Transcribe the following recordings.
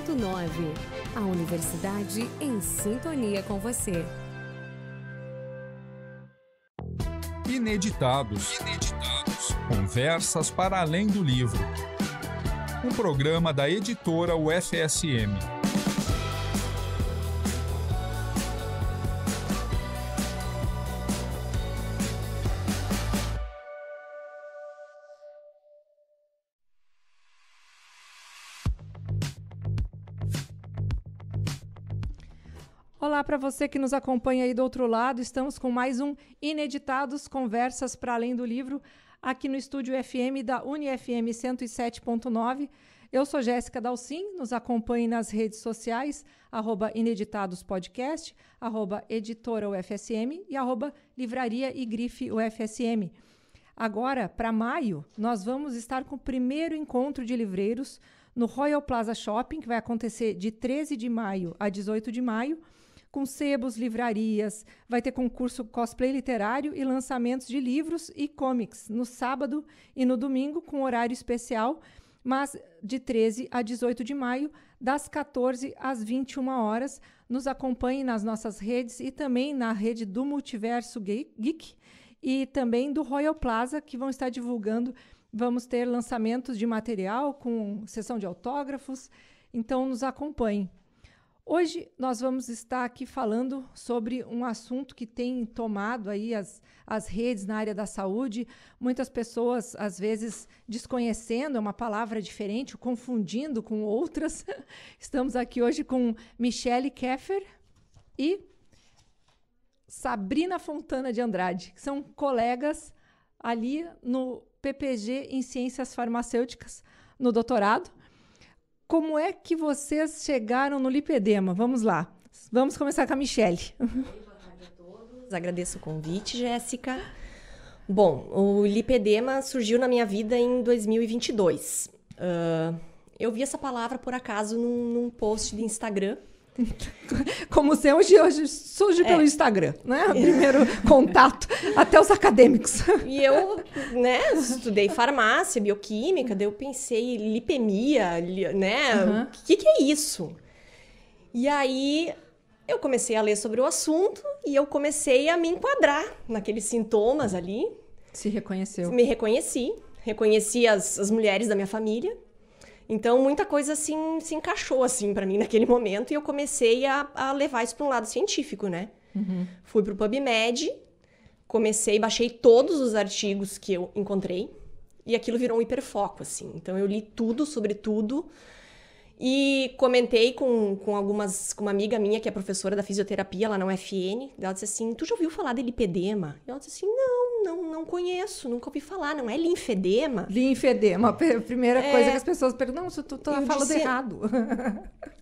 9. A Universidade em sintonia com você. Ineditados. Conversas para além do livro. Um programa da editora UFSM. Olá para você que nos acompanha aí do outro lado. Estamos com mais um Ineditados, Conversas para Além do Livro, aqui no estúdio FM da UniFM 107.9. Eu sou Jéssica Dalcin, nos acompanhe nas redes sociais, @ineditadospodcast, @editora UFSM e @livraria e grife UFSM. Agora, para maio, nós vamos estar com o primeiro encontro de livreiros no Royal Plaza Shopping, que vai acontecer de 13 de maio a 18 de maio, com sebos, livrarias, vai ter concurso cosplay literário e lançamentos de livros e comics no sábado e no domingo, com horário especial, mas de 13 a 18 de maio, das 14 às 21 horas. Nos acompanhe nas nossas redes e também na rede do Multiverso Geek e também do Royal Plaza, que vão estar divulgando. Vamos ter lançamentos de material com sessão de autógrafos, então nos acompanhe. Hoje nós vamos estar aqui falando sobre um assunto que tem tomado aí as redes na área da saúde. Muitas pessoas, às vezes, desconhecendo, é uma palavra diferente, confundindo com outras. Estamos aqui hoje com Michele Keffer e Sabrina Fontana de Andrade, que são colegas ali no PPG em Ciências Farmacêuticas, no doutorado. Como é que vocês chegaram no lipedema? Vamos lá. Vamos começar com a Michele. Boa tarde a todos. Agradeço o convite, Jéssica. Bom, o lipedema surgiu na minha vida em 2022. Eu vi essa palavra, por acaso, num post de Instagram. Como se hoje surge pelo Instagram, né? O primeiro contato, até os acadêmicos. E eu, estudei farmácia, bioquímica, daí eu pensei, lipemia, né? O que é isso? E aí eu comecei a ler sobre o assunto e eu comecei a me enquadrar naqueles sintomas ali. Se reconheceu? Me reconheci as mulheres da minha família. Então, muita coisa, assim, se encaixou, assim, pra mim naquele momento. E eu comecei a levar isso para um lado científico, né? Fui pro PubMed, baixei todos os artigos que eu encontrei. E aquilo virou um hiperfoco, assim. Então, eu li tudo sobre tudo. E comentei com uma amiga minha, que é professora da fisioterapia lá na UFN. Ela disse assim, tu já ouviu falar de lipedema? E ela disse assim, não conheço, nunca ouvi falar, não é linfedema? Linfedema, a primeira coisa que as pessoas perguntam, não, tu tá falando errado.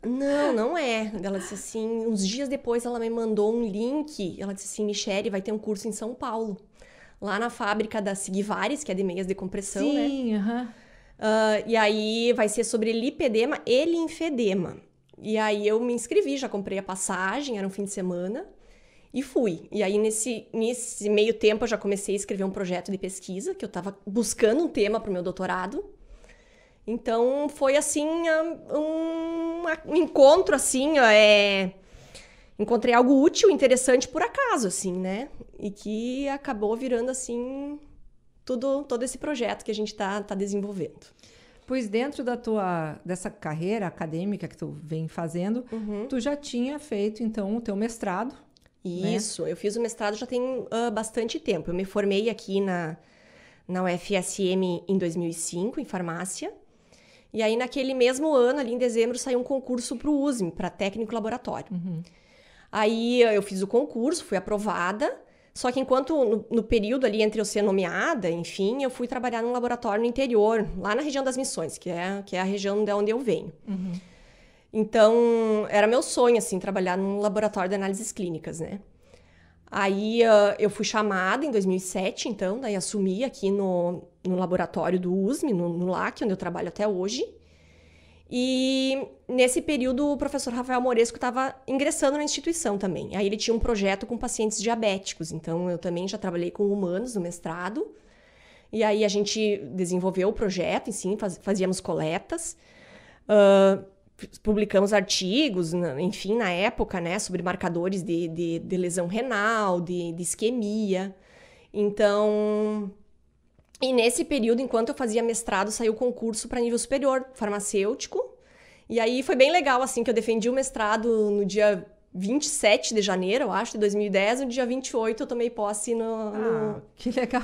Não é. Ela disse assim, uns dias depois ela me mandou um link, ela disse assim, Michele, vai ter um curso em São Paulo, lá na fábrica da Sigvares, que é de meias de compressão, né? Sim, e aí vai ser sobre lipedema e linfedema. E aí eu me inscrevi, já comprei a passagem, era um fim de semana, e fui. E aí nesse meio tempo eu já comecei a escrever um projeto de pesquisa, que eu estava buscando um tema para o meu doutorado. Então foi assim, um encontro assim, encontrei algo útil, interessante por acaso, assim, né? E que acabou virando assim todo esse projeto que a gente está desenvolvendo. Pois dentro dessa carreira acadêmica que tu vem fazendo, tu já tinha feito, então, o teu mestrado. Isso, né? Eu fiz o mestrado já tem bastante tempo. Eu me formei aqui na UFSM em 2005, em farmácia. E aí, naquele mesmo ano, ali em dezembro, saiu um concurso para o USM, para técnico laboratório. Aí eu fiz o concurso, fui aprovada. Só que enquanto no período ali entre eu ser nomeada, enfim, eu fui trabalhar num laboratório no interior, lá na região das Missões, que é a região de onde eu venho. Então, era meu sonho, assim, trabalhar num laboratório de análises clínicas, né? Aí eu fui chamada em 2007, então, daí assumi aqui no laboratório do USM, no LAC, onde eu trabalho até hoje. E nesse período o professor Rafael Moresco estava ingressando na instituição também. Aí ele tinha um projeto com pacientes diabéticos, então eu também já trabalhei com humanos no mestrado. E aí a gente desenvolveu o projeto, enfim, fazíamos coletas. publicamos artigos, enfim, na época, né, sobre marcadores de lesão renal, de isquemia. Então, e nesse período, enquanto eu fazia mestrado, saiu o concurso para nível superior farmacêutico. E aí foi bem legal, assim, que eu defendi o mestrado no dia 27 de janeiro, eu acho, de 2010. No dia 28 eu tomei posse Que legal!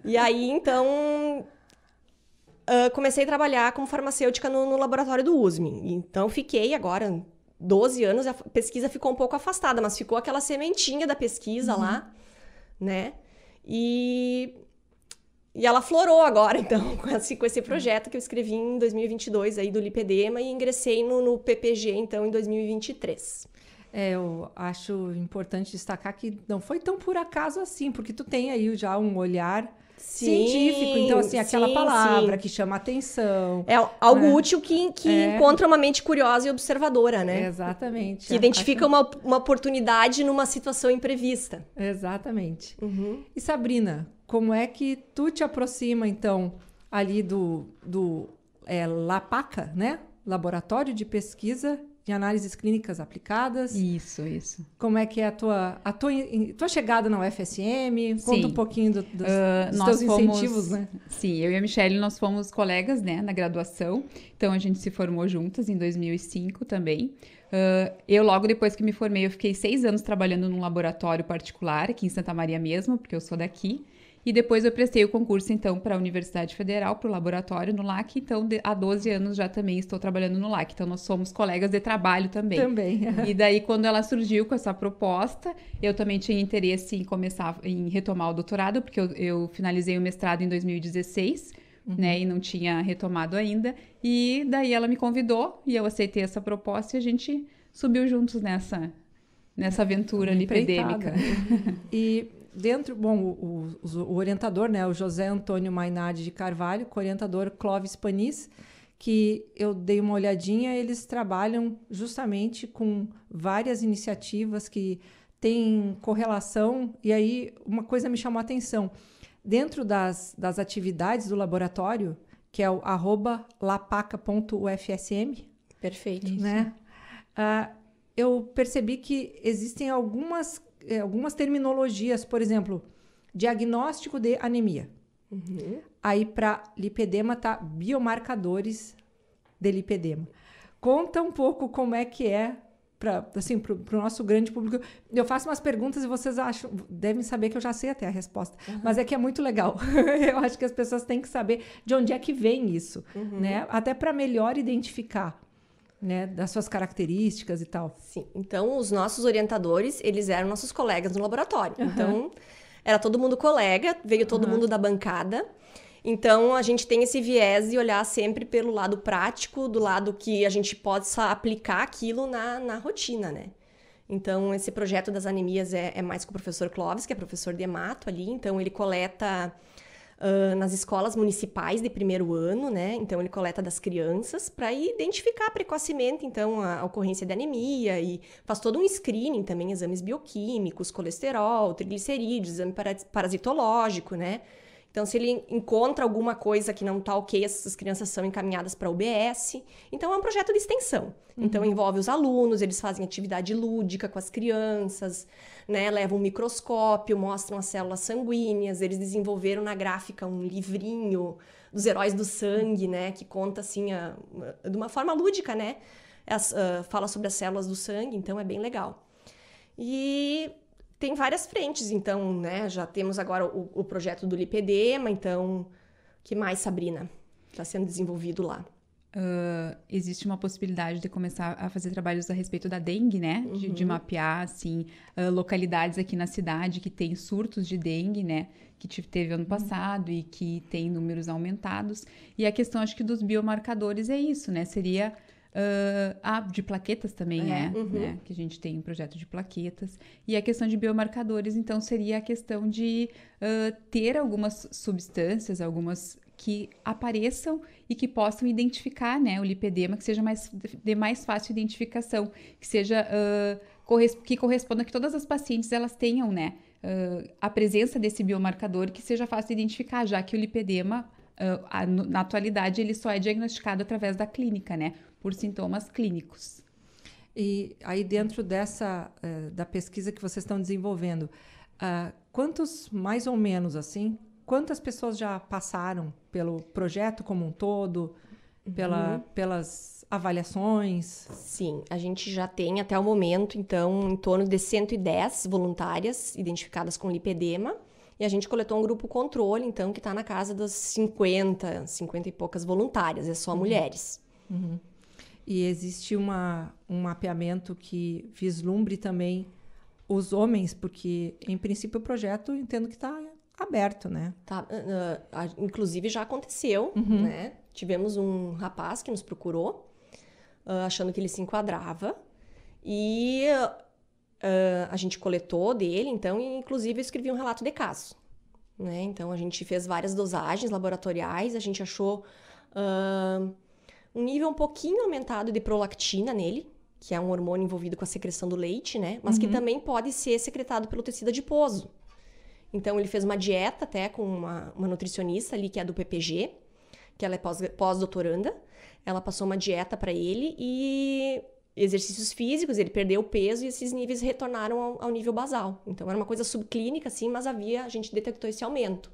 E aí, então, comecei a trabalhar como farmacêutica no laboratório do USP. Então, fiquei agora 12 anos, a pesquisa ficou um pouco afastada, mas ficou aquela sementinha da pesquisa lá, né? E ela florou agora, então, com esse projeto que eu escrevi em 2022 aí do lipedema e ingressei no PPG, então, em 2023. Eu acho importante destacar que não foi tão por acaso assim, porque tu tem aí já um olhar científico, então, assim, aquela palavra que chama atenção. É algo útil que encontra uma mente curiosa e observadora, né? Exatamente. Que identifica uma oportunidade numa situação imprevista. Exatamente. E Sabrina, como é que tu te aproxima, então, ali do LAPACA, né? Laboratório de Pesquisa de Análises Clínicas Aplicadas. Isso. Como é que é a tua chegada na UFSM? Conta um pouquinho dos teus incentivos, né? Sim, eu e a Michelle, nós fomos colegas, né, na graduação. Então, a gente se formou juntas em 2005 também. Eu, logo depois que me formei, eu fiquei 6 anos trabalhando num laboratório particular, aqui em Santa Maria mesmo, porque eu sou daqui. E depois eu prestei o concurso, então, para a Universidade Federal, para o laboratório no LAC. Então, há 12 anos já também estou trabalhando no LAC. Então, nós somos colegas de trabalho também. E daí, quando ela surgiu com essa proposta, eu também tinha interesse em começar, em retomar o doutorado, porque eu finalizei o mestrado em 2016, né? E não tinha retomado ainda. E daí ela me convidou e eu aceitei essa proposta e a gente subiu juntos nessa aventura lipedêmica. E o orientador, né, o José Antônio Mainardi de Carvalho, com o orientador Clóvis Panis, que eu dei uma olhadinha, eles trabalham justamente com várias iniciativas que têm correlação, e aí uma coisa me chamou a atenção. Dentro das atividades do laboratório, que é o @lapaca.ufsm. Perfeito. Né? Eu percebi que existem algumas terminologias, por exemplo, diagnóstico de anemia. Aí, para lipedema, tá biomarcadores de lipedema. Conta um pouco como é que é para o nosso grande público. Eu faço umas perguntas e vocês devem saber que eu já sei até a resposta. Mas é que é muito legal. Eu acho que as pessoas têm que saber de onde é que vem isso, né? Até para melhor identificar, né, das suas características e tal. Sim. Então, os nossos orientadores, eles eram nossos colegas no laboratório. Então, era todo mundo colega, veio todo mundo da bancada. Então, a gente tem esse viés de olhar sempre pelo lado prático, do lado que a gente possa aplicar aquilo na rotina, né? Então, esse projeto das anemias é mais com o professor Clóvis, que é professor de hemato ali. Então, ele coleta nas escolas municipais de primeiro ano, né? Então, ele coleta das crianças para identificar precocemente, então, a ocorrência de anemia e faz todo um screening também, exames bioquímicos, colesterol, triglicerídeos, exame parasitológico, né? Então, se ele encontra alguma coisa que não está ok, essas crianças são encaminhadas para a UBS. Então, é um projeto de extensão. Então, envolve os alunos, eles fazem atividade lúdica com as crianças, né? Levam um microscópio, mostram as células sanguíneas. Eles desenvolveram na gráfica um livrinho dos heróis do sangue, né? Que conta, assim, de uma forma lúdica, né? Fala sobre as células do sangue, então é bem legal. E tem várias frentes, então, né? Já temos agora o projeto do lipedema, então, que mais, Sabrina? Está sendo desenvolvido lá. Existe uma possibilidade de começar a fazer trabalhos a respeito da dengue, né? De mapear, assim, localidades aqui na cidade que tem surtos de dengue, né? Que teve ano passado e que tem números aumentados. E a questão, acho que dos biomarcadores é isso, né? Seria... de plaquetas também né? Que a gente tem um projeto de plaquetas. E a questão de biomarcadores, então, seria a questão de ter algumas substâncias, algumas que apareçam e que possam identificar, né, o lipedema, que seja de mais fácil identificação, que seja que corresponda que todas as pacientes elas tenham, né, a presença desse biomarcador que seja fácil de identificar, já que o lipedema na atualidade ele só é diagnosticado através da clínica, né? por sintomas clínicos. E aí dentro da pesquisa que vocês estão desenvolvendo, quantos, mais ou menos assim, quantas pessoas já passaram pelo projeto como um todo, pelas avaliações? Sim, a gente já tem até o momento, então, em torno de 110 voluntárias identificadas com lipedema. E a gente coletou um grupo controle, então, que está na casa das 50 e poucas voluntárias, é só mulheres. E existe um mapeamento que vislumbre também os homens, porque, em princípio, o projeto, eu entendo que está aberto, né? Tá, inclusive, já aconteceu, né? Tivemos um rapaz que nos procurou, achando que ele se enquadrava, e a gente coletou dele, então, e inclusive eu escrevi um relato de caso, né? Então, a gente fez várias dosagens laboratoriais, a gente achou um nível um pouquinho aumentado de prolactina nele, que é um hormônio envolvido com a secreção do leite, né? Mas que também pode ser secretado pelo tecido adiposo. Então, ele fez uma dieta até com uma nutricionista ali, que é do PPG, que ela é pós-doutoranda. Ela passou uma dieta para ele e exercícios físicos, ele perdeu o peso e esses níveis retornaram ao nível basal. Então, era uma coisa subclínica, sim, mas a gente detectou esse aumento.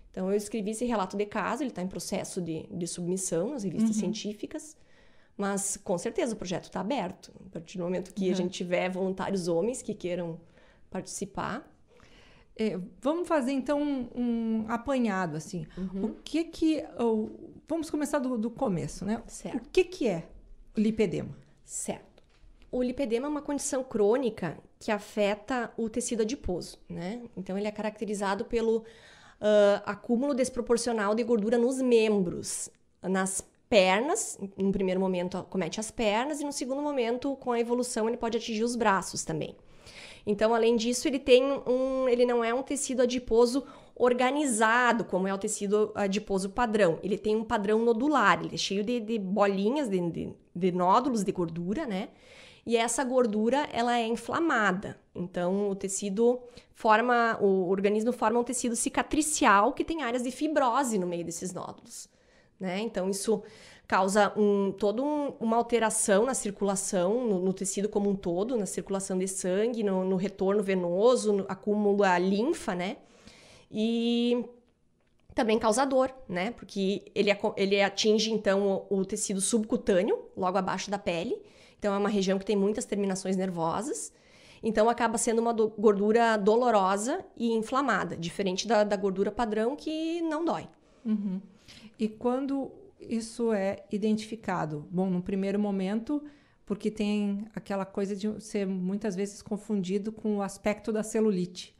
Então, eu escrevi esse relato de caso, ele está em processo de submissão nas revistas científicas, mas, com certeza, o projeto está aberto. A partir do momento que a gente tiver voluntários homens que queiram participar. Vamos fazer, então, um apanhado, assim. Vamos começar do começo, né? Certo. O que é o lipedema? Certo. O lipedema é uma condição crônica que afeta o tecido adiposo, né? Então, ele é caracterizado pelo acúmulo desproporcional de gordura nos membros, nas pernas. No primeiro momento, acomete as pernas, e no segundo momento, com a evolução, ele pode atingir os braços também. Então, além disso, ele não é um tecido adiposo organizado, como é o tecido adiposo padrão. Ele tem um padrão nodular, ele é cheio de bolinhas, de nódulos de gordura, né? E essa gordura, ela é inflamada. Então, o organismo forma um tecido cicatricial que tem áreas de fibrose no meio desses nódulos, né? Então, isso causa toda uma alteração na circulação, no tecido como um todo, na circulação de sangue, no retorno venoso, no acúmulo da linfa, né? E também causa dor, né? Porque ele atinge, então, o tecido subcutâneo, logo abaixo da pele. Então, é uma região que tem muitas terminações nervosas. Então, acaba sendo uma gordura dolorosa e inflamada, diferente da gordura padrão, que não dói. E quando isso é identificado? Bom, no primeiro momento, porque tem aquela coisa de ser muitas vezes confundido com o aspecto da celulite.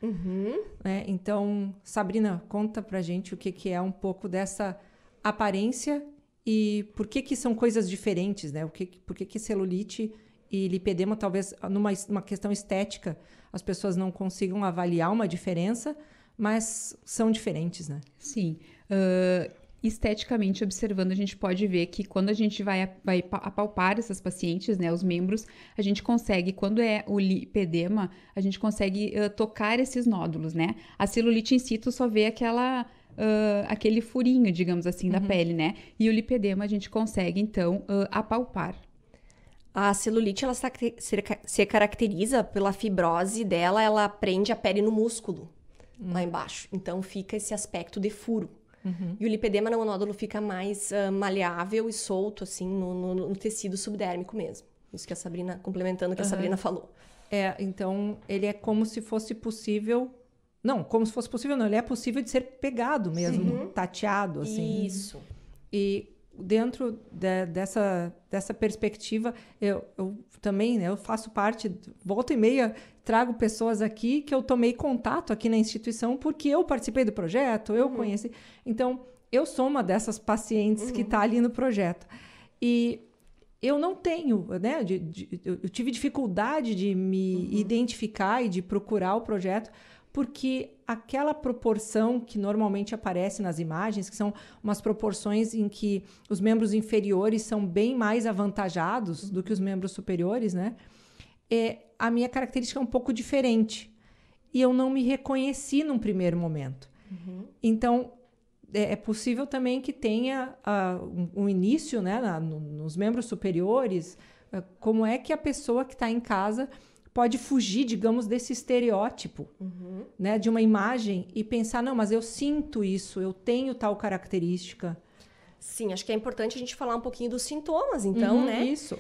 Né? Então, Sabrina, conta pra gente o que é um pouco dessa aparência e por que são coisas diferentes, né? Por que celulite e lipedema, talvez numa questão estética, as pessoas não consigam avaliar uma diferença, mas são diferentes, né? Sim. Esteticamente observando, a gente pode ver que quando a gente vai apalpar essas pacientes, né, os membros, a gente consegue, quando é o lipedema, a gente consegue tocar esses nódulos, né? A celulite em si, tu só vê aquele furinho, digamos assim, da pele, né? E o lipedema a gente consegue, então, apalpar. A celulite, ela se caracteriza pela fibrose dela, ela prende a pele no músculo, lá embaixo. Então, fica esse aspecto de furo. E o lipedema no nódulo fica mais maleável e solto, assim, no tecido subdérmico mesmo. Isso que a Sabrina, complementando o que a Sabrina falou. Então, ele é como se fosse possível... Não, como se fosse possível não, ele é possível de ser pegado mesmo, tateado, assim. Isso. E dentro dessa perspectiva, eu também, né, eu faço parte, volta e meia, trago pessoas aqui que eu tomei contato aqui na instituição porque eu participei do projeto, eu conheci. Então, eu sou uma dessas pacientes que está ali no projeto. E eu não tenho, né, eu tive dificuldade de me identificar e de procurar o projeto, porque aquela proporção que normalmente aparece nas imagens, que são umas proporções em que os membros inferiores são bem mais avantajados do que os membros superiores, né? A minha característica é um pouco diferente. E eu não me reconheci num primeiro momento. Então, é possível também que tenha um início, né, nos membros superiores. Como é que a pessoa que está em casa pode fugir, digamos, desse estereótipo, né, de uma imagem e pensar, não, mas eu sinto isso, eu tenho tal característica. Sim, acho que é importante a gente falar um pouquinho dos sintomas, então, né? Isso.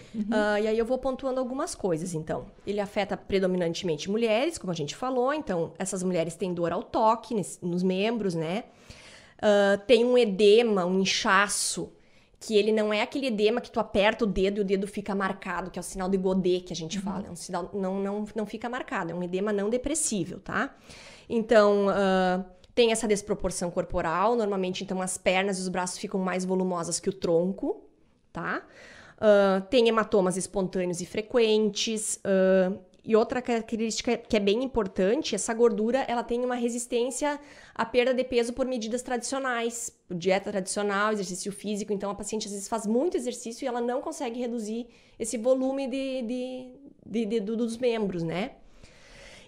E aí eu vou pontuando algumas coisas, então. Ele afeta predominantemente mulheres, como a gente falou, então essas mulheres têm dor ao toque nos membros, né? Tem um edema, um inchaço, que ele não é aquele edema que tu aperta o dedo e o dedo fica marcado, que é o sinal de Godet que a gente fala. É um sinal, não fica marcado, é um edema não depressível, tá? Então, tem essa desproporção corporal, normalmente, então, as pernas e os braços ficam mais volumosas que o tronco, tá? Tem hematomas espontâneos e frequentes, e outra característica que é bem importante, essa gordura, ela tem uma resistência à perda de peso por medidas tradicionais, por dieta tradicional, exercício físico. Então, a paciente às vezes faz muito exercício e ela não consegue reduzir esse volume dos membros, né?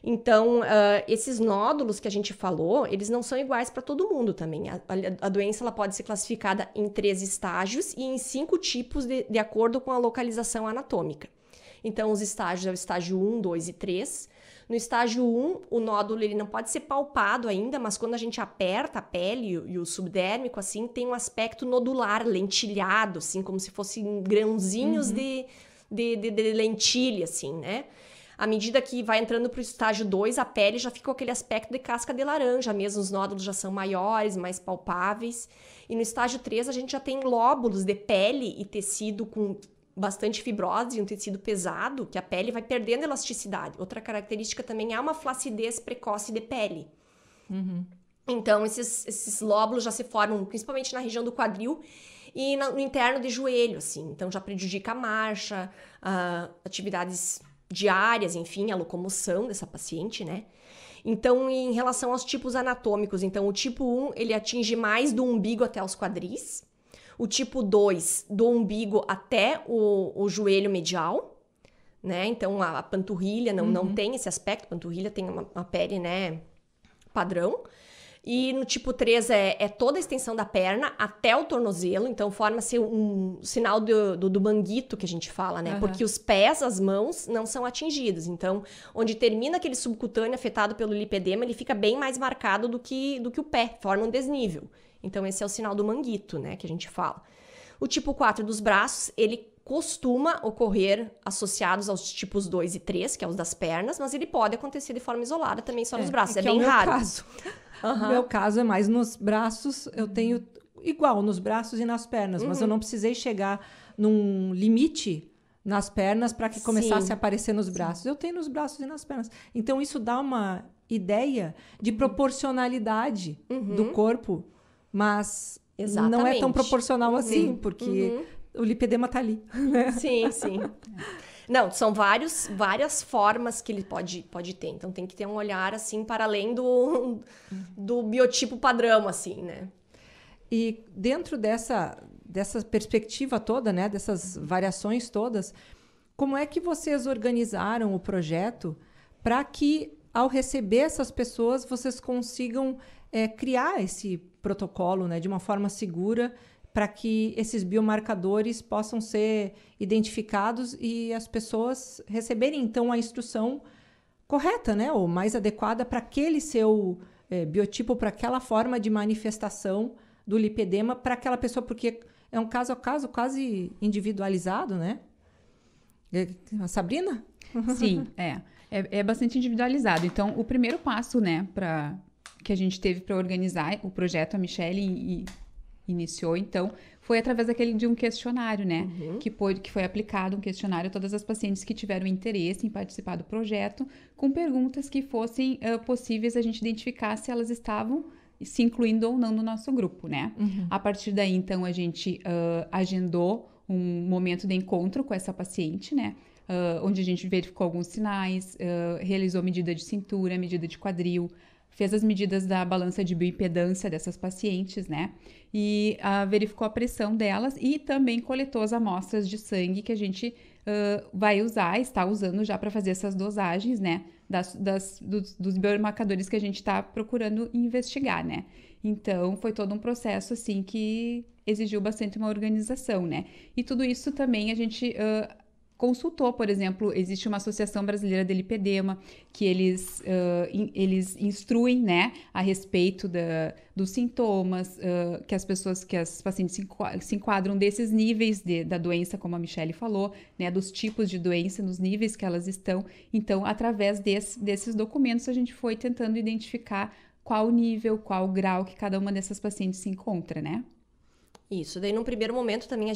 Então, esses nódulos que a gente falou, eles não são iguais para todo mundo também. A doença ela pode ser classificada em 3 estágios e em 5 tipos de acordo com a localização anatômica. Então, os estágios é o estágio 1, 2 e 3. No estágio 1, o nódulo ele não pode ser palpado ainda, mas quando a gente aperta a pele e o subdérmico, assim, tem um aspecto nodular, lentilhado, assim, como se fossem grãozinhos de lentilha, assim, né? À medida que vai entrando para o estágio 2, a pele já fica com aquele aspecto de casca de laranja, mesmo os nódulos já são maiores, mais palpáveis. E no estágio 3, a gente já tem lóbulos de pele e tecido com bastante fibrose e um tecido pesado, que a pele vai perdendo elasticidade. Outra característica também é uma flacidez precoce de pele. Então, esses lóbulos já se formam principalmente na região do quadril e no interno de joelho, assim. Então, já prejudica a marcha, atividades diárias, enfim, a locomoção dessa paciente, né? Então, em relação aos tipos anatômicos, então, o tipo 1, ele atinge mais do umbigo até os quadris. O tipo 2, do umbigo até o joelho medial, né? Então, a panturrilha não tem esse aspecto. A panturrilha tem uma pele, né, padrão. E no tipo 3 é toda a extensão da perna até o tornozelo. Então, forma-se um sinal do manguito que a gente fala, né? Porque os pés, as mãos, não são atingidos. Então, onde termina aquele subcutâneo afetado pelo lipedema, ele fica bem mais marcado do que o pé. Forma um desnível. Então, esse é o sinal do manguito, né, que a gente fala. O tipo 4 dos braços, ele costuma ocorrer associados aos tipos 2 e 3, que é os das pernas, mas ele pode acontecer de forma isolada também só nos braços. É bem raro. Caso. No meu caso é mais nos braços, eu tenho igual nos braços e nas pernas, mas eu não precisei chegar num limite nas pernas para que começasse a aparecer nos braços. Eu tenho nos braços e nas pernas. Então, isso dá uma ideia de proporcionalidade do corpo, mas não é tão proporcional assim, porque o lipedema tá ali. Né? Sim. Não, são várias formas que ele pode ter. Então, tem que ter um olhar, assim, para além do biotipo padrão, assim, né? E dentro dessa perspectiva toda, né, dessas variações todas, como é que vocês organizaram o projeto para que, ao receber essas pessoas, vocês consigam criar esse protocolo, né, de uma forma segura, para que esses biomarcadores possam ser identificados e as pessoas receberem, então, a instrução correta, né, ou mais adequada para aquele seu biotipo, para aquela forma de manifestação do lipedema para aquela pessoa, porque é um caso a caso quase individualizado, né? A Sabrina? Sim, é bastante individualizado. Então, o primeiro passo, né, que a gente teve para organizar o projeto, a Michelle iniciou, então, foi através de um questionário, né? Que foi aplicado um questionário a todas as pacientes que tiveram interesse em participar do projeto, com perguntas que fossem possíveis a gente identificar se elas estavam se incluindo ou não no nosso grupo, né? A partir daí, então, a gente agendou um momento de encontro com essa paciente, né? Onde a gente verificou alguns sinais, realizou medida de cintura, medida de quadril, fez as medidas da balança de bioimpedância dessas pacientes, né? E verificou a pressão delas e também coletou as amostras de sangue que a gente vai usar, está usando já para fazer essas dosagens, né? dos biomarcadores que a gente está procurando investigar, né? Então, foi todo um processo, assim, que exigiu bastante uma organização, né? E tudo isso também a gente consultou, por exemplo, existe uma Associação Brasileira de Lipedema, que eles instruem, né, a respeito dos sintomas, que as pacientes se enquadram desses níveis da doença, como a Michele falou, né, dos tipos de doença, nos níveis que elas estão. Então, através desses documentos, a gente foi tentando identificar qual nível, qual grau que cada uma dessas pacientes se encontra, né? Isso, daí num primeiro momento também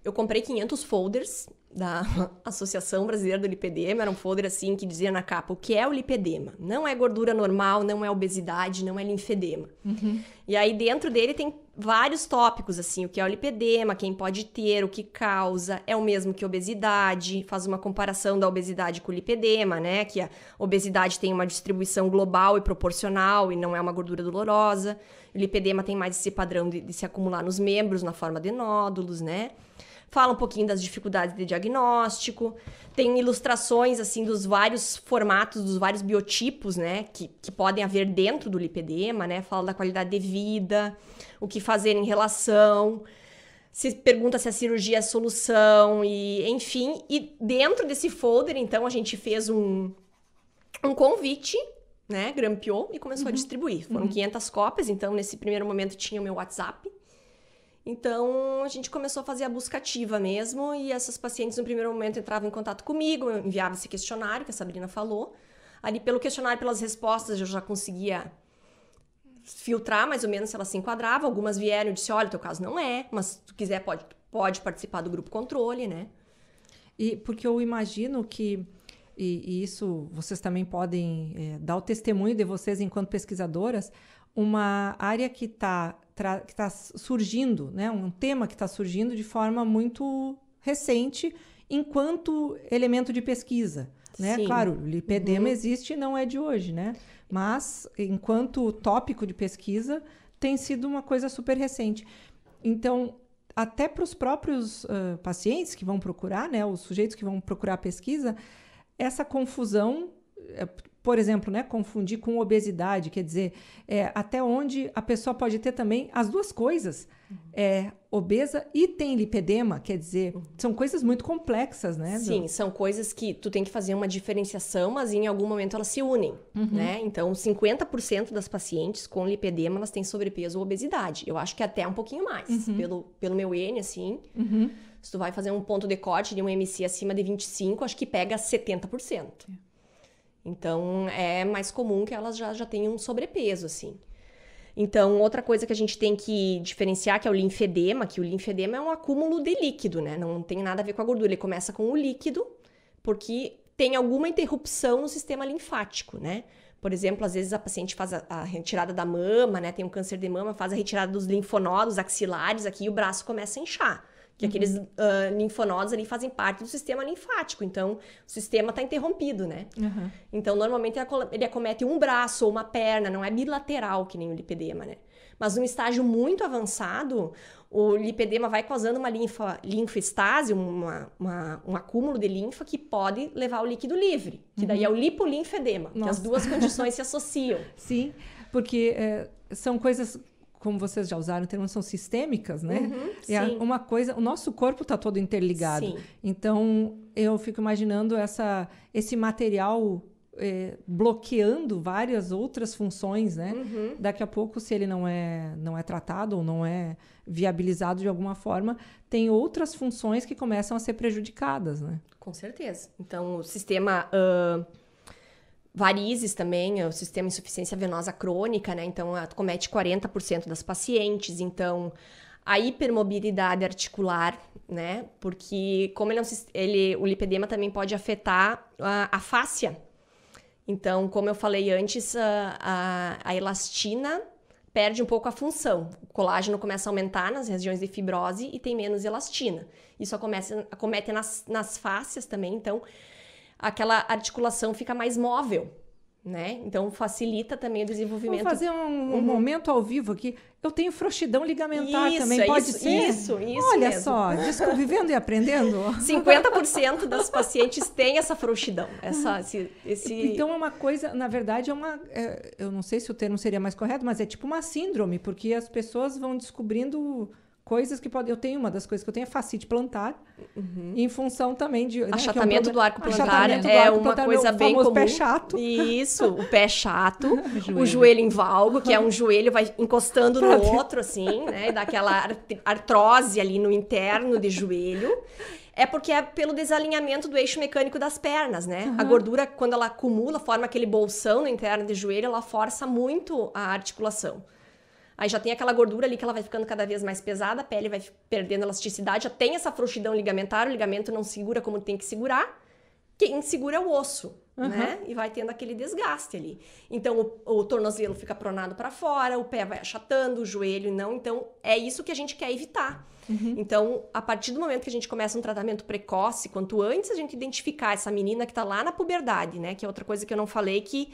eu comprei 500 folders da Associação Brasileira do Lipedema, era um folder assim que dizia na capa o que é o lipedema. Não é gordura normal, não é obesidade, não é linfedema. E aí dentro dele tem vários tópicos, assim, o que é o lipedema, quem pode ter, o que causa, é o mesmo que obesidade, faz uma comparação da obesidade com o lipedema, né, que a obesidade tem uma distribuição global e proporcional e não é uma gordura dolorosa. O lipedema tem mais esse padrão de se acumular nos membros na forma de nódulos, né. Fala um pouquinho das dificuldades de diagnóstico, tem ilustrações, assim, dos vários formatos, dos vários biotipos, né, que podem haver dentro do lipedema, né, fala da qualidade de vida, o que fazer em relação, se pergunta se a cirurgia é solução, e enfim, e dentro desse folder, então, a gente fez um convite, né, grampeou e começou a distribuir. Foram 500 cópias, então, nesse primeiro momento tinha o meu WhatsApp. Então, a gente começou a fazer a busca ativa mesmo, e essas pacientes no primeiro momento entravam em contato comigo, eu enviava esse questionário que a Sabrina falou. Ali pelo questionário, pelas respostas, eu já conseguia filtrar mais ou menos se elas se enquadravam. Algumas vieram e disse, olha, teu caso não é, mas se tu quiser pode participar do grupo controle, né? E porque eu imagino que, e isso vocês também podem dar o testemunho de vocês enquanto pesquisadoras, uma área que está surgindo, né? Um tema que está surgindo de forma muito recente enquanto elemento de pesquisa, né? Sim. Claro, o lipedema existe e não é de hoje, né? Mas, enquanto tópico de pesquisa, tem sido uma coisa super recente. Então, até para os próprios pacientes que vão procurar, né? Os sujeitos que vão procurar a pesquisa, essa confusão... Por exemplo, né, confundir com obesidade, quer dizer, até onde a pessoa pode ter também as duas coisas, obesa e tem lipedema, quer dizer, são coisas muito complexas, né? Sim, são coisas que tu tem que fazer uma diferenciação, mas em algum momento elas se unem, né? Então, 50% das pacientes com lipedema, elas têm sobrepeso ou obesidade. Eu acho que até um pouquinho mais, pelo meu N, assim. Se tu vai fazer um ponto de corte de um MC acima de 25, acho que pega 70%. Então, é mais comum que elas já tenham um sobrepeso, assim. Então, outra coisa que a gente tem que diferenciar, que é o linfedema, que o linfedema é um acúmulo de líquido, né? Não tem nada a ver com a gordura. Ele começa com o líquido, porque tem alguma interrupção no sistema linfático, né? Por exemplo, às vezes a paciente faz a retirada da mama, né? Tem um câncer de mama, faz a retirada dos linfonodos axilares aqui e o braço começa a inchar. Que aqueles linfonodos ali fazem parte do sistema linfático. Então, o sistema está interrompido, né? Então, normalmente, ele acomete um braço ou uma perna, não é bilateral, que nem o lipedema, né? Mas, num estágio muito avançado, o lipedema vai causando uma linfestase, um acúmulo de linfa que pode levar ao líquido livre. Que daí é o lipolinfedema, que as duas condições se associam. Sim, porque são coisas... Como vocês já usaram o termo, são sistêmicas, né? É uma coisa... O nosso corpo está todo interligado. Sim. Então, eu fico imaginando esse material bloqueando várias outras funções, né? Daqui a pouco, se ele não é tratado ou não é viabilizado de alguma forma, tem outras funções que começam a ser prejudicadas, né? Com certeza. Então, o sistema... Varizes também, o sistema de insuficiência venosa crônica, né? Então, acomete 40% das pacientes. Então, a hipermobilidade articular, né? Porque como o lipedema também pode afetar a fáscia. Então, como eu falei antes, a elastina perde um pouco a função. O colágeno começa a aumentar nas regiões de fibrose e tem menos elastina. Isso acomete nas fáscias também, então... aquela articulação fica mais móvel, né? Então, facilita também o desenvolvimento. Vamos fazer um momento ao vivo aqui. Eu tenho frouxidão ligamentar também, pode ser? Isso Olha mesmo. só, vivendo e aprendendo. 50% das pacientes têm essa frouxidão. Então, é uma coisa, na verdade, eu não sei se o termo seria mais correto, mas é tipo uma síndrome, porque as pessoas vão descobrindo coisas que podem... Eu tenho uma das coisas que eu tenho é fascite plantar, em função também de... Achatamento do arco plantar é uma coisa bem comum. Pé chato. Isso, o pé chato, o joelho em valgo, que é um joelho vai encostando no outro, assim, né? E dá aquela artrose ali no interno de joelho. É porque é pelo desalinhamento do eixo mecânico das pernas, né? A gordura, quando ela acumula, forma aquele bolsão no interno de joelho, ela força muito a articulação. Aí já tem aquela gordura ali que ela vai ficando cada vez mais pesada, a pele vai perdendo elasticidade, já tem essa frouxidão ligamentar, o ligamento não segura como tem que segurar. Quem segura é o osso, né? E vai tendo aquele desgaste ali. Então, o tornozelo fica pronado para fora, o pé vai achatando, o joelho não. Então, é isso que a gente quer evitar. Então, a partir do momento que a gente começa um tratamento precoce, quanto antes a gente identificar essa menina que tá lá na puberdade, né? Que é outra coisa que eu não falei, que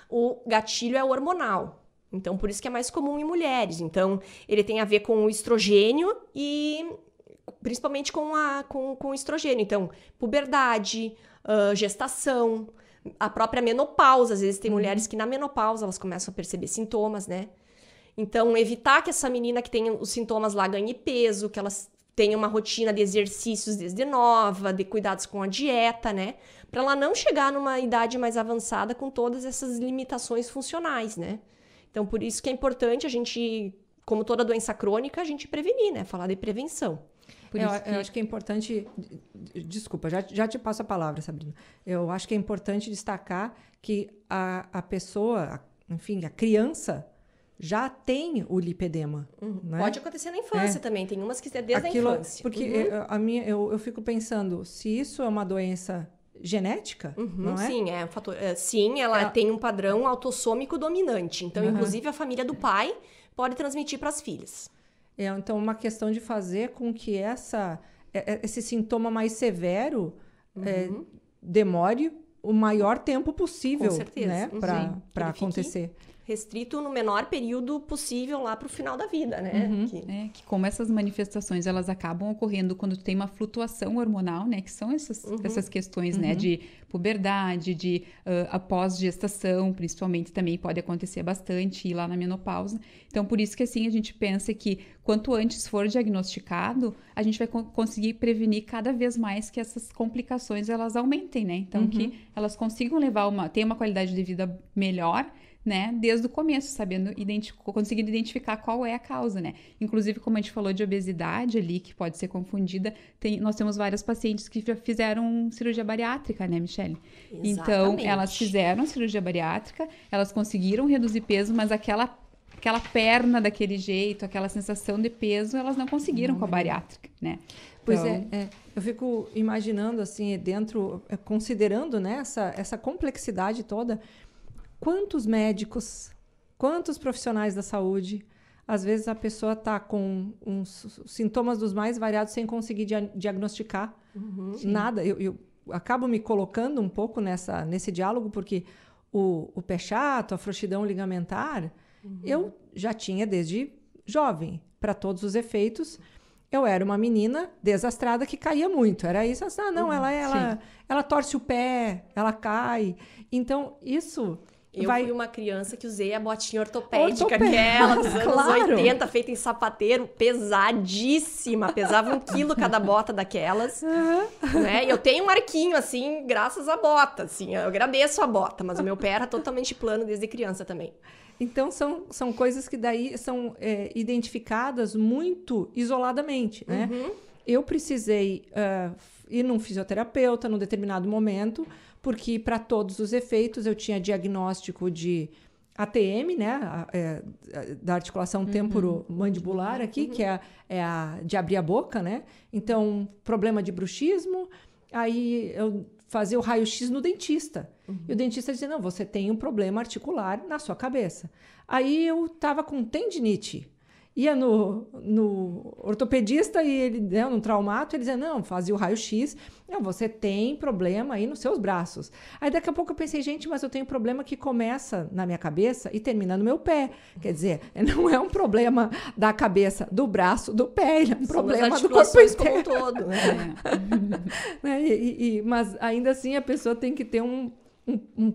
o gatilho é hormonal. Então, por isso que é mais comum em mulheres. Então, ele tem a ver com o estrogênio e principalmente com o estrogênio. Então, puberdade, gestação, a própria menopausa. Às vezes tem mulheres que na menopausa elas começam a perceber sintomas, né? Então, evitar que essa menina que tem os sintomas lá ganhe peso, que elas tenham uma rotina de exercícios desde nova, de cuidados com a dieta, né? Para ela não chegar numa idade mais avançada com todas essas limitações funcionais, né? Então, por isso que é importante a gente, como toda doença crônica, a gente prevenir, né? Falar de prevenção. Eu acho que é importante... Desculpa, já te passo a palavra, Sabrina. Eu acho que é importante destacar que a pessoa, enfim, a criança já tem o lipedema. Né? Pode acontecer na infância também. Tem umas que é desde a infância. Porque eu fico pensando, se isso é uma doença... genética, não é? Sim, é um fator. Sim, ela tem um padrão autossômico dominante. Então, inclusive, a família do pai pode transmitir para as filhas. Então, uma questão de fazer com que esse sintoma mais severo demore o maior tempo possível, com certeza, né, para acontecer. Restrito no menor período possível lá para o final da vida, né? Que como essas manifestações, elas acabam ocorrendo quando tem uma flutuação hormonal, né? Que são essas questões, né? De puberdade, de após gestação, principalmente, também pode acontecer bastante, e lá na menopausa. Então, por isso que, assim, a gente pensa que quanto antes for diagnosticado, a gente vai conseguir prevenir cada vez mais que essas complicações, elas aumentem, né? Então, que elas consigam ter uma qualidade de vida melhor, né, desde o começo, conseguindo identificar qual é a causa, né? Inclusive, como a gente falou de obesidade ali, que pode ser confundida, nós temos várias pacientes que já fizeram cirurgia bariátrica, né, Michele? Exatamente. Então, elas fizeram cirurgia bariátrica, elas conseguiram reduzir peso, mas aquela perna daquele jeito, aquela sensação de peso, elas não conseguiram com a bariátrica, né? Pois eu fico imaginando, assim, considerando, né, essa complexidade toda. Quantos médicos, quantos profissionais da saúde, às vezes a pessoa está com uns sintomas dos mais variados sem conseguir diagnosticar nada. Eu acabo me colocando um pouco nesse diálogo, porque o pé chato, a frouxidão ligamentar, eu já tinha desde jovem, para todos os efeitos. Eu era uma menina desastrada que caía muito. Era isso. Ela torce o pé, ela cai. Então, isso... Eu fui uma criança que usei a botinha ortopédica, aquela dos anos 80, feita em sapateiro, pesadíssima. Pesava 1 quilo cada bota daquelas. Né? E eu tenho um arquinho, assim, graças à bota. Assim, eu agradeço a bota, mas o meu pé era totalmente plano desde criança também. Então, são coisas que daí são identificadas muito isoladamente, né? Eu precisei ir num fisioterapeuta num determinado momento, porque para todos os efeitos eu tinha diagnóstico de ATM, né? Da articulação temporomandibular aqui, que é a de abrir a boca, né? Então, problema de bruxismo, aí eu fazia o raio-x no dentista. E o dentista dizia, não, você tem um problema articular na sua cabeça. Aí eu estava com tendinite. ia no ortopedista e ele, né, no traumato, ele dizia, não, fazia o raio-x, não, você tem problema aí nos seus braços. Aí daqui a pouco eu pensei, gente, mas eu tenho problema que começa na minha cabeça e termina no meu pé. Quer dizer, não é um problema da cabeça, do braço, do pé, é um problema do corpo inteiro. Como um todo, né? Mas ainda assim a pessoa tem que ter um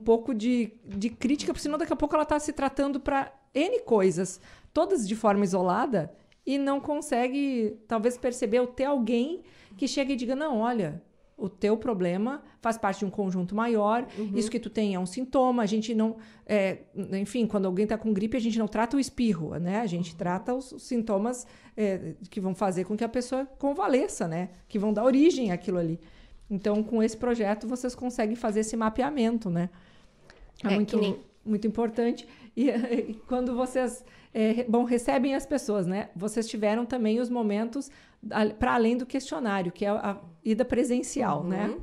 pouco de crítica, porque senão daqui a pouco ela está se tratando para N coisas, todas de forma isolada, e não consegue, talvez, perceber ou ter alguém que chegue e diga, não, olha, o teu problema faz parte de um conjunto maior, isso que tu tem é um sintoma, a gente não... enfim, quando alguém está com gripe, a gente não trata o espirro, né? A gente trata os sintomas que vão fazer com que a pessoa convalesça, né? Que vão dar origem àquilo ali. Então, com esse projeto, vocês conseguem fazer esse mapeamento, né? Muito importante. E quando vocês recebem as pessoas, né? Vocês tiveram também os momentos para além do questionário, que é a ida presencial, né?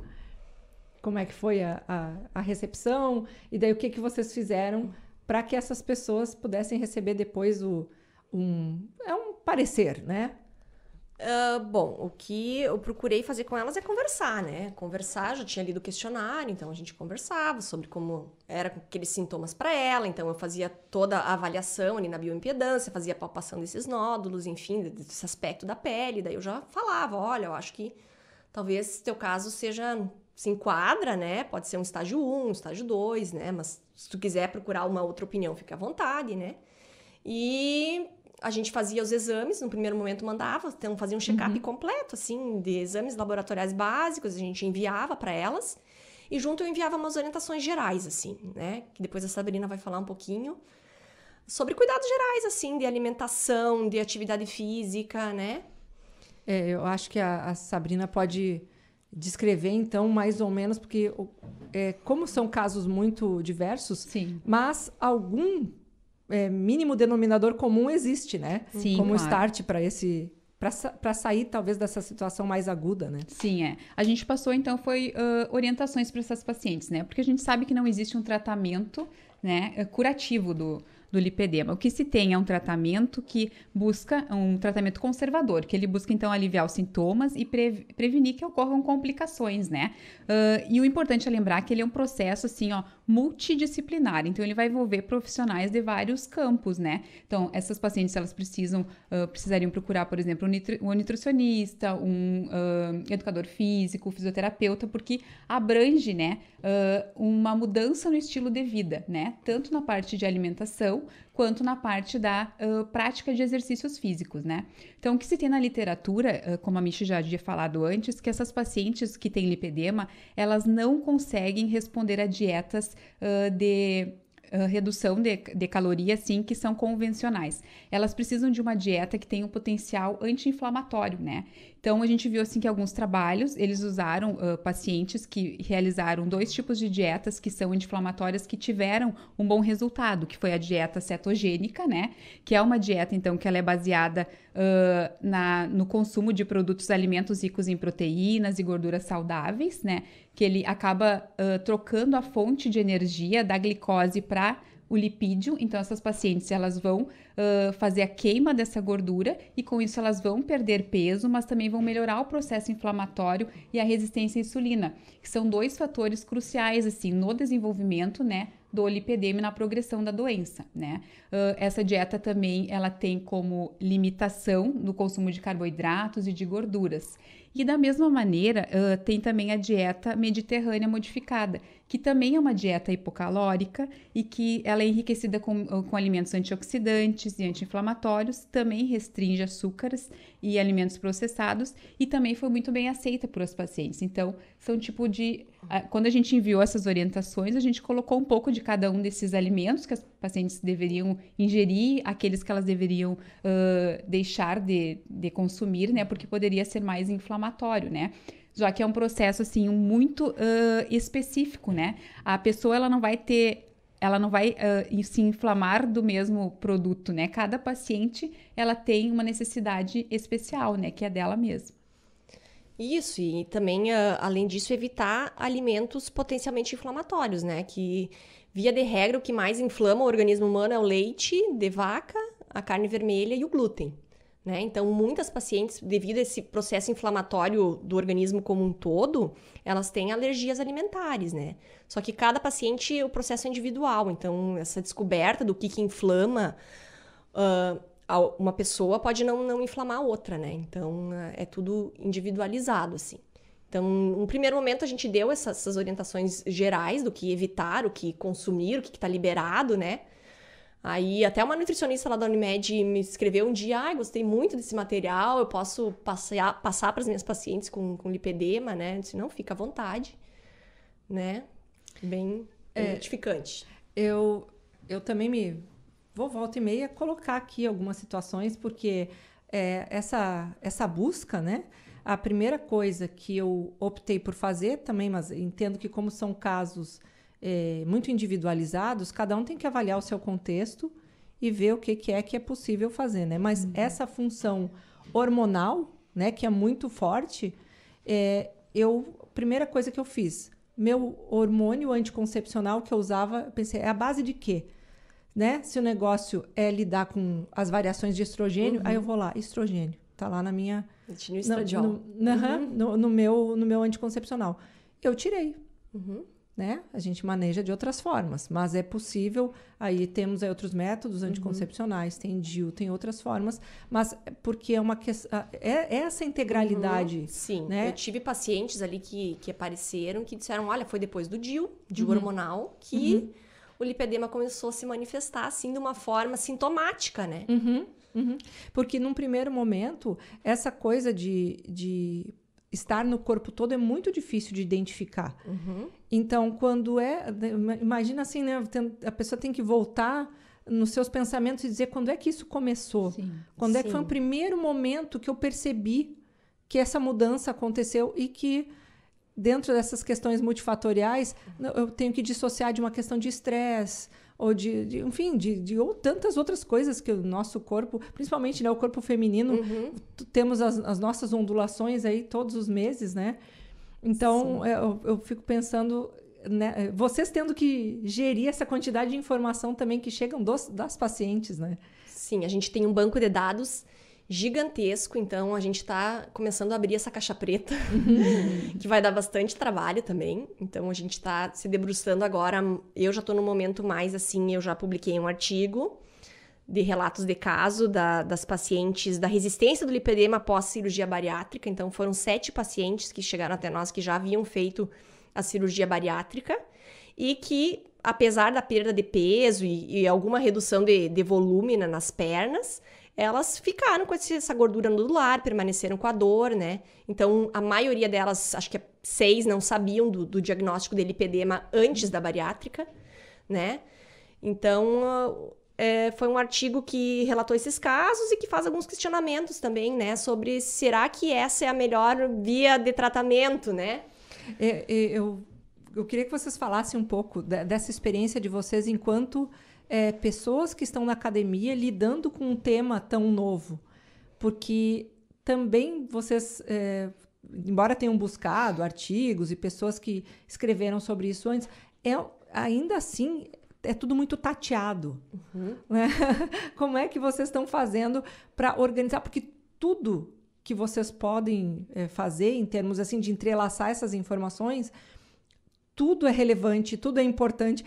Como é que foi a recepção? E daí o que vocês fizeram para que essas pessoas pudessem receber depois um parecer, né? Bom, o que eu procurei fazer com elas é conversar, né? Conversar, já tinha lido o questionário, então a gente conversava sobre como eram aqueles sintomas para ela, então eu fazia toda a avaliação ali na bioimpedância, fazia a palpação desses nódulos, enfim, desse aspecto da pele, daí eu já falava, olha, eu acho que talvez teu caso se enquadra, né? Pode ser um estágio 1, um estágio 2, né? Mas se tu quiser procurar uma outra opinião, fica à vontade, né? E a gente fazia os exames, no primeiro momento mandava, então fazia um check-up completo, assim, de exames laboratoriais básicos, a gente enviava para elas, e junto eu enviava umas orientações gerais, assim, né, que depois a Sabrina vai falar um pouquinho, sobre cuidados gerais, assim, de alimentação, de atividade física, né. Eu acho que a Sabrina pode descrever, então, mais ou menos, porque como são casos muito diversos, Sim. Mas algum mínimo denominador comum existe, né? Sim, como claro. start para sair talvez dessa situação mais aguda, né? Sim, A gente passou, então, orientações para essas pacientes, né? Porque a gente sabe que não existe um tratamento, né, curativo do lipedema. O que se tem é um tratamento que busca um tratamento conservador, que ele busca, então, aliviar os sintomas e prevenir que ocorram complicações, né? E o importante é lembrar que ele é um processo, assim, multidisciplinar. Então, ele vai envolver profissionais de vários campos, né? Então, essas pacientes, elas precisariam procurar, por exemplo, um nutricionista, um educador físico, fisioterapeuta, porque abrange, né, uma mudança no estilo de vida, né? Tanto na parte de alimentação, quanto na parte da prática de exercícios físicos, né? Então, o que se tem na literatura, como a Michi já havia falado antes, que essas pacientes que têm lipedema, elas não conseguem responder a dietas de redução de calorias, sim, que são convencionais. Elas precisam de uma dieta que tenha um potencial anti-inflamatório, né? Então, a gente viu, assim, que alguns trabalhos, eles usaram pacientes que realizaram 2 tipos de dietas que são anti-inflamatórias que tiveram um bom resultado, que foi a dieta cetogênica, né? Que é uma dieta, então, que ela é baseada no consumo de alimentos ricos em proteínas e gorduras saudáveis, né? Que ele acaba trocando a fonte de energia da glicose para o lipídio. Então, essas pacientes, elas vão fazer a queima dessa gordura e, com isso, elas vão perder peso, mas também vão melhorar o processo inflamatório e a resistência à insulina, que são 2 fatores cruciais, assim, no desenvolvimento, né, do lipedema e na progressão da doença, né? Essa dieta também, ela tem como limitação no consumo de carboidratos e de gorduras. E da mesma maneira, tem também a dieta mediterrânea modificada, que também é uma dieta hipocalórica e que ela é enriquecida com alimentos antioxidantes e anti-inflamatórios, também restringe açúcares e alimentos processados e também foi muito bem aceita por as pacientes. Então, são tipo de... Quando a gente enviou essas orientações, a gente colocou um pouco de cada um desses alimentos que as pacientes deveriam ingerir, aqueles que elas deveriam deixar de consumir, né? Porque poderia ser mais inflamatório, né? Já que é um processo, assim, muito específico, né? A pessoa, ela não vai se inflamar do mesmo produto, né? Cada paciente, ela tem uma necessidade especial, né? Que é dela mesma. Isso, e também, além disso, evitar alimentos potencialmente inflamatórios, né? Que, via de regra, o que mais inflama o organismo humano é o leite de vaca, a carne vermelha e o glúten, né? Então, muitas pacientes, devido a esse processo inflamatório do organismo como um todo, elas têm alergias alimentares, né? Só que cada paciente, o processo é individual. Então, essa descoberta do que inflama uma pessoa pode não inflamar a outra, né? Então, é tudo individualizado, assim. Então, no primeiro momento, a gente deu essas orientações gerais do que evitar, o que consumir, o que está liberado, né? Aí, até uma nutricionista lá da Unimed me escreveu um dia, gostei muito desse material, eu posso passar para as minhas pacientes com lipedema, né? Eu disse, não, fica à vontade, né? Bem gratificante. Eu também vou volta e meia colocar aqui algumas situações, porque essa busca, né? A primeira coisa que eu optei por fazer também, mas entendo que como são casos muito individualizados, cada um tem que avaliar o seu contexto e ver o que é possível fazer, né? Mas essa função hormonal, né, que é muito forte, primeira coisa que eu fiz, meu hormônio anticoncepcional que eu usava, pensei, é a base de quê? Né? Se o negócio é lidar com as variações de estrogênio, aí eu vou lá, estrogênio, tá lá na minha... No meu anticoncepcional. Eu tirei. Né? A gente maneja de outras formas, mas é possível. Aí temos outros métodos anticoncepcionais, tem DIU, tem outras formas, mas porque é uma questão. Essa integralidade. Sim, né? Eu tive pacientes ali que apareceram que disseram: olha, foi depois do DIU hormonal, que o lipedema começou a se manifestar assim de uma forma sintomática, né? Porque num primeiro momento, essa coisa de estar no corpo todo é muito difícil de identificar. Então, quando imagina assim, né? A pessoa tem que voltar nos seus pensamentos e dizer quando é que isso começou. Quando é que foi o primeiro momento que eu percebi que essa mudança aconteceu e que dentro dessas questões multifatoriais eu tenho que dissociar de uma questão de estresse ou enfim, de tantas outras coisas que o nosso corpo, principalmente, né, o corpo feminino, temos as nossas ondulações aí todos os meses, né? Então, eu fico pensando, né, vocês tendo que gerir essa quantidade de informação também que chegam das pacientes, né? Sim, a gente tem um banco de dados gigantesco, então a gente está começando a abrir essa caixa preta, que vai dar bastante trabalho também. Então a gente está se debruçando agora. Eu já estou no momento mais assim, eu já publiquei um artigo de relatos de caso das pacientes da resistência do lipedema após cirurgia bariátrica. Então foram 7 pacientes que chegaram até nós que já haviam feito a cirurgia bariátrica e que, apesar da perda de peso e alguma redução de volume nas pernas, elas ficaram com essa gordura nodular, permaneceram com a dor, né? Então, a maioria delas, acho que 6, não sabiam do diagnóstico de lipedema antes da bariátrica, né? Então, foi um artigo que relatou esses casos e que faz alguns questionamentos também, né? Sobre será que essa é a melhor via de tratamento, né? Eu queria que vocês falassem um pouco dessa experiência de vocês enquanto... pessoas que estão na academia lidando com um tema tão novo, porque também vocês, embora tenham buscado artigos e pessoas que escreveram sobre isso antes, ainda assim é tudo muito tateado. Né? Como é que vocês estão fazendo para organizar? Porque tudo que vocês podem fazer em termos assim de entrelaçar essas informações, tudo é relevante, tudo é importante.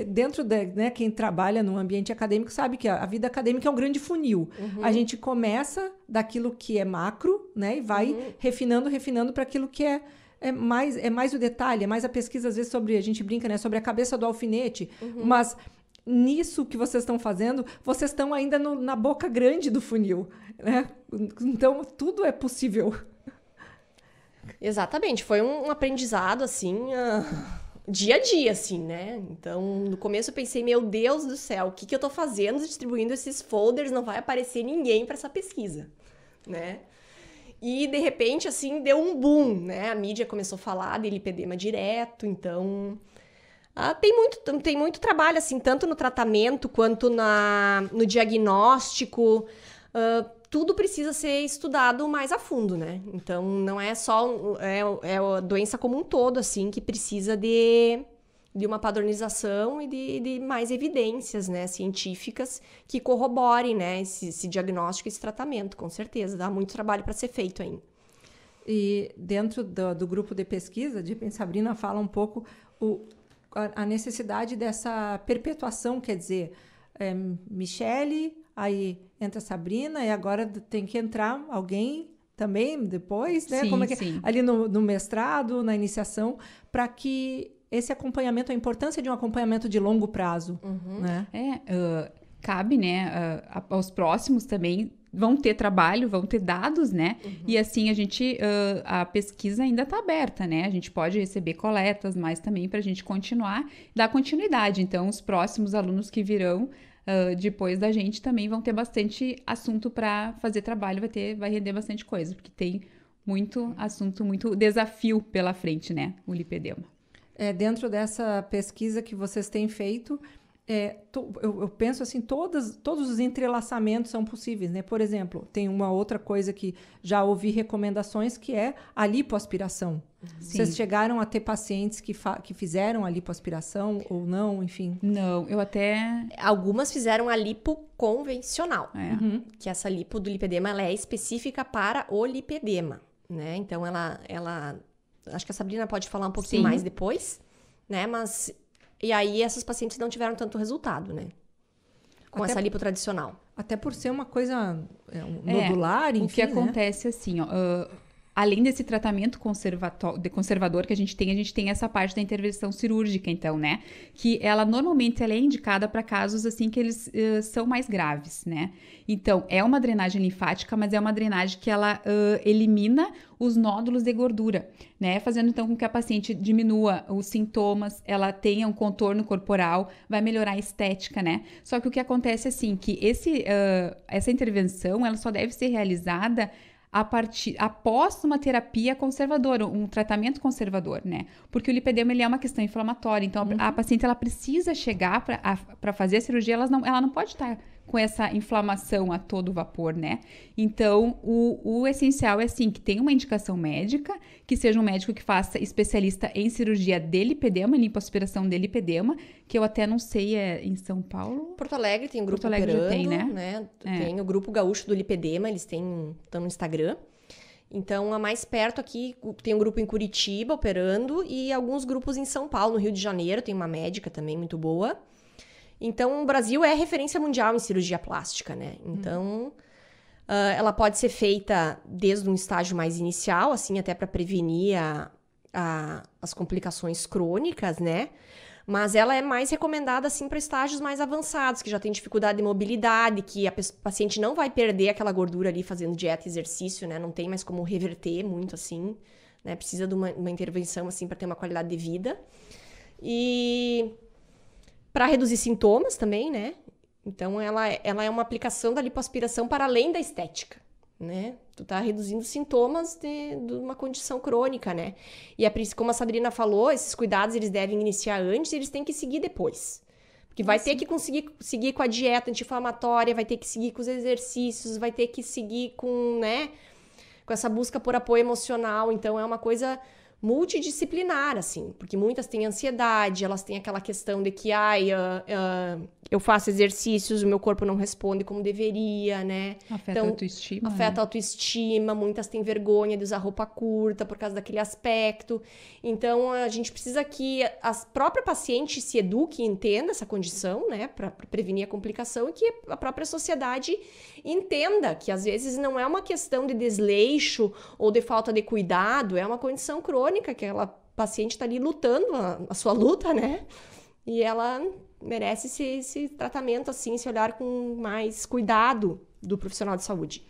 Dentro né, quem trabalha no ambiente acadêmico sabe que a vida acadêmica é um grande funil. A gente começa daquilo que é macro, né, e vai refinando para aquilo que é mais o detalhe, é mais a pesquisa, às vezes, a gente brinca, né, sobre a cabeça do alfinete. Mas nisso que vocês estão fazendo, vocês estão ainda na boca grande do funil. Né? Então, tudo é possível. Exatamente, foi um aprendizado, assim, dia a dia, assim, né? Então, no começo eu pensei, meu Deus do céu, o que eu tô fazendo distribuindo esses folders? Não vai aparecer ninguém para essa pesquisa, né? E, de repente, assim, deu um boom, né? A mídia começou a falar de lipedema direto, então... tem muito trabalho, assim, tanto no tratamento quanto no diagnóstico. Tudo precisa ser estudado mais a fundo, né? Então, não é só... É a doença como um todo, assim, que precisa de de uma padronização e de mais evidências, né, científicas que corroborem, né, esse diagnóstico e esse tratamento, com certeza. Dá muito trabalho para ser feito ainda. E dentro do grupo de pesquisa, a Sabrina fala um pouco a necessidade dessa perpetuação, quer dizer, Michele, aí entra a Sabrina, e agora tem que entrar alguém também depois, né? Sim, Como é que sim. ali no mestrado, na iniciação, para que esse acompanhamento, a importância de um acompanhamento de longo prazo, né? Cabe, né, aos próximos também vão ter trabalho, vão ter dados, né? E assim a pesquisa ainda está aberta, né? A gente pode receber coletas, mas também para a gente continuar, dar continuidade. Então, os próximos alunos que virão depois da gente também vão ter bastante assunto para fazer trabalho, vai render bastante coisa, porque tem muito assunto, muito desafio pela frente, né? O lipedema. Dentro dessa pesquisa que vocês têm feito, eu penso assim, todos os entrelaçamentos são possíveis, né? Por exemplo, tem uma outra coisa que já ouvi recomendações, que é a lipoaspiração. Sim. Vocês chegaram a ter pacientes que fizeram a lipoaspiração ou não, enfim? Não, eu até... Algumas fizeram a lipo convencional, que essa lipo do lipedema, ela é específica para o lipedema, né? Então, ela acho que a Sabrina pode falar um pouquinho mais depois, né? Mas... E aí, essas pacientes não tiveram tanto resultado, né? Com essa lipo tradicional. Até por ser uma coisa nodular, enfim, o que acontece assim, além desse tratamento conservador que a gente tem essa parte da intervenção cirúrgica, então, né? Que ela, normalmente, ela é indicada para casos, assim, que eles são mais graves, né? Então, é uma drenagem linfática, mas é uma drenagem que ela elimina os nódulos de gordura, né? Fazendo, então, com que a paciente diminua os sintomas, ela tenha um contorno corporal, vai melhorar a estética, né? Só que o que acontece, assim, que essa intervenção, ela só deve ser realizada após uma terapia conservadora, um tratamento conservador, né? Porque o lipedema, ele é uma questão inflamatória, então a paciente, ela precisa chegar para fazer a cirurgia, ela não pode estar com essa inflamação a todo vapor, né? Então, o essencial é, assim, que tenha uma indicação médica, que seja um médico que faça especialista em cirurgia de lipedema, lipoaspiração de lipedema, que eu até não sei, em São Paulo? Porto Alegre tem um grupo Porto Alegre operando, já tem, né? Tem o grupo gaúcho do lipedema, eles estão no Instagram. Então, a mais perto aqui, tem um grupo em Curitiba operando e alguns grupos em São Paulo, no Rio de Janeiro, tem uma médica também muito boa. Então, o Brasil é referência mundial em cirurgia plástica, né? Então, ela pode ser feita desde um estágio mais inicial, assim, até para prevenir as complicações crônicas, né? Mas ela é mais recomendada, assim, para estágios mais avançados, que já tem dificuldade de mobilidade, que a paciente não vai perder aquela gordura ali fazendo dieta e exercício, né? Não tem mais como reverter muito, assim, né? Precisa de uma intervenção, assim, para ter uma qualidade de vida. E... para reduzir sintomas também, né? Então, ela é uma aplicação da lipoaspiração para além da estética, né? Tu tá reduzindo sintomas de uma condição crônica, né? E como a Sabrina falou, esses cuidados eles devem iniciar antes e eles têm que seguir depois. Porque vai ter que conseguir seguir com a dieta anti-inflamatória, vai ter que seguir com os exercícios, vai ter que seguir com, né? Com essa busca por apoio emocional. Então, é uma coisa multidisciplinar, assim, porque muitas têm ansiedade, elas têm aquela questão de que, eu faço exercícios, o meu corpo não responde como deveria, né? Afeta a autoestima. Afeta a autoestima, muitas têm vergonha de usar roupa curta por causa daquele aspecto. Então, a gente precisa que a própria paciente se eduque e entenda essa condição, né, para prevenir a complicação, e que a própria sociedade entenda que, às vezes, não é uma questão de desleixo ou de falta de cuidado, é uma condição crônica, que aquela paciente está ali lutando a sua luta, né? E ela merece esse tratamento, assim, esse olhar com mais cuidado do profissional de saúde.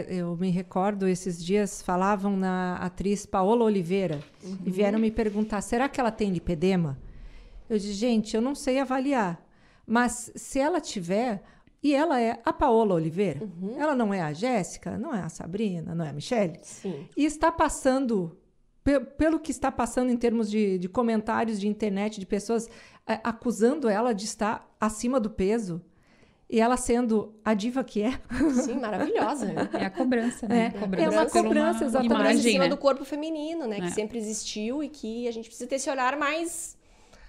Eu me recordo, esses dias falavam na atriz Paola Oliveira e vieram me perguntar, será que ela tem lipedema? Eu disse, gente, eu não sei avaliar, mas se ela tiver... E ela é a Paola Oliveira, ela não é a Jéssica, não é a Sabrina, não é a Michele. Sim. E está passando... Pelo que está passando em termos de comentários de internet, de pessoas acusando ela de estar acima do peso, e ela sendo a diva que é. Sim, maravilhosa. É a cobrança, né? É uma cobrança, exatamente. Imagem, em cima né? do corpo feminino, né? Que sempre existiu e que a gente precisa ter esse olhar mais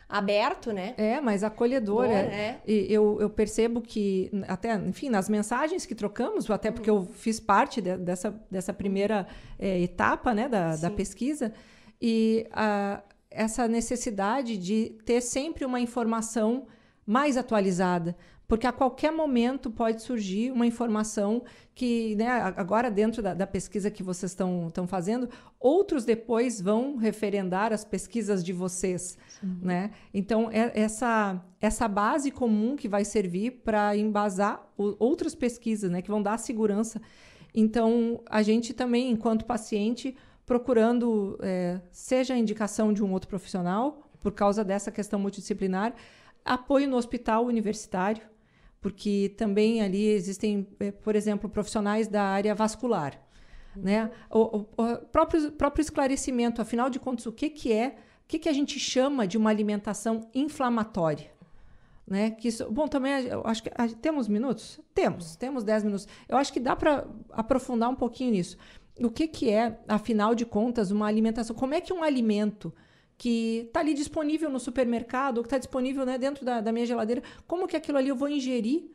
aberto, né? Mais acolhedor. Bom, E eu percebo que, até, enfim, nas mensagens que trocamos, até porque eu fiz parte dessa primeira etapa, né, da pesquisa, e essa necessidade de ter sempre uma informação mais atualizada, porque a qualquer momento pode surgir uma informação que, né, agora dentro da pesquisa que vocês estão fazendo, outros depois vão referendar as pesquisas de vocês, né? Então, essa base comum que vai servir para embasar outras pesquisas, né, que vão dar segurança. Então, a gente também, enquanto paciente, procurando, seja a indicação de um outro profissional, por causa dessa questão multidisciplinar, apoio no hospital universitário, porque também ali existem, por exemplo, profissionais da área vascular, né? O próprio esclarecimento, afinal de contas, o que a gente chama de uma alimentação inflamatória, né? Que isso, bom, também eu acho que temos minutos? Temos 10 minutos. Eu acho que dá para aprofundar um pouquinho nisso. O que é, afinal de contas, uma alimentação? Como é que um alimento que está ali disponível no supermercado, ou que está disponível, né, dentro da minha geladeira, como que aquilo ali eu vou ingerir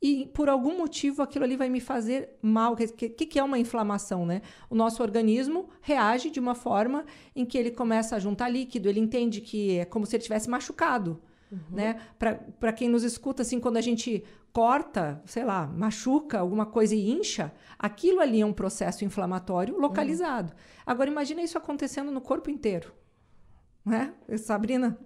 e, por algum motivo, aquilo ali vai me fazer mal? O que é uma inflamação, né? O nosso organismo reage de uma forma em que ele começa a juntar líquido, ele entende que é como se ele tivesse machucado. Né? Para quem nos escuta, assim, quando a gente corta, sei lá, machuca alguma coisa e incha, aquilo ali é um processo inflamatório localizado. Agora, imagina isso acontecendo no corpo inteiro. Né? Sabrina?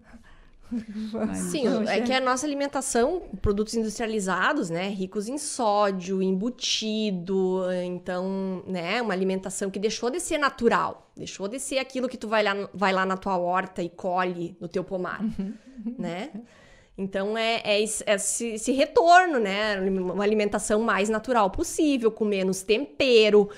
Sim, é que a nossa alimentação, produtos industrializados, né, ricos em sódio, embutido, então, né, uma alimentação que deixou de ser natural, deixou de ser aquilo que tu vai lá na tua horta e colhe no teu pomar, né? Então, esse retorno, né? Uma alimentação mais natural possível, com menos tempero,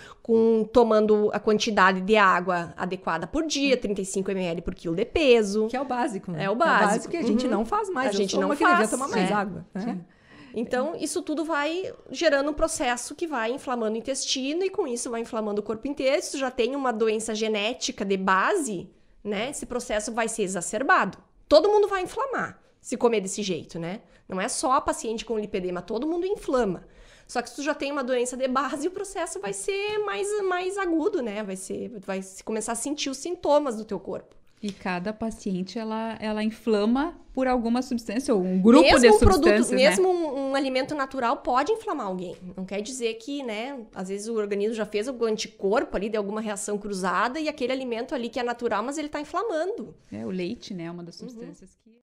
tomando a quantidade de água adequada por dia, 35 ml por quilo de peso. Que é o básico, né? É o básico. Que a gente não faz mais. A gente não que faz. devia tomar mais água. Né? Então, isso tudo vai gerando um processo que vai inflamando o intestino e, com isso, vai inflamando o corpo inteiro. Se tu já tem uma doença genética de base, né? Esse processo vai ser exacerbado. Todo mundo vai inflamar se comer desse jeito, né? Não é só a paciente com lipedema, todo mundo inflama. Só que se tu já tem uma doença de base, o processo vai ser mais agudo, né? Vai começar a sentir os sintomas do teu corpo. E cada paciente, ela inflama por alguma substância, ou um grupo de substâncias, né? Mesmo um alimento natural pode inflamar alguém. Não quer dizer que, né? Às vezes o organismo já fez algum anticorpo ali, de alguma reação cruzada, e aquele alimento ali que é natural, mas ele tá inflamando. O leite, né? É uma das substâncias que...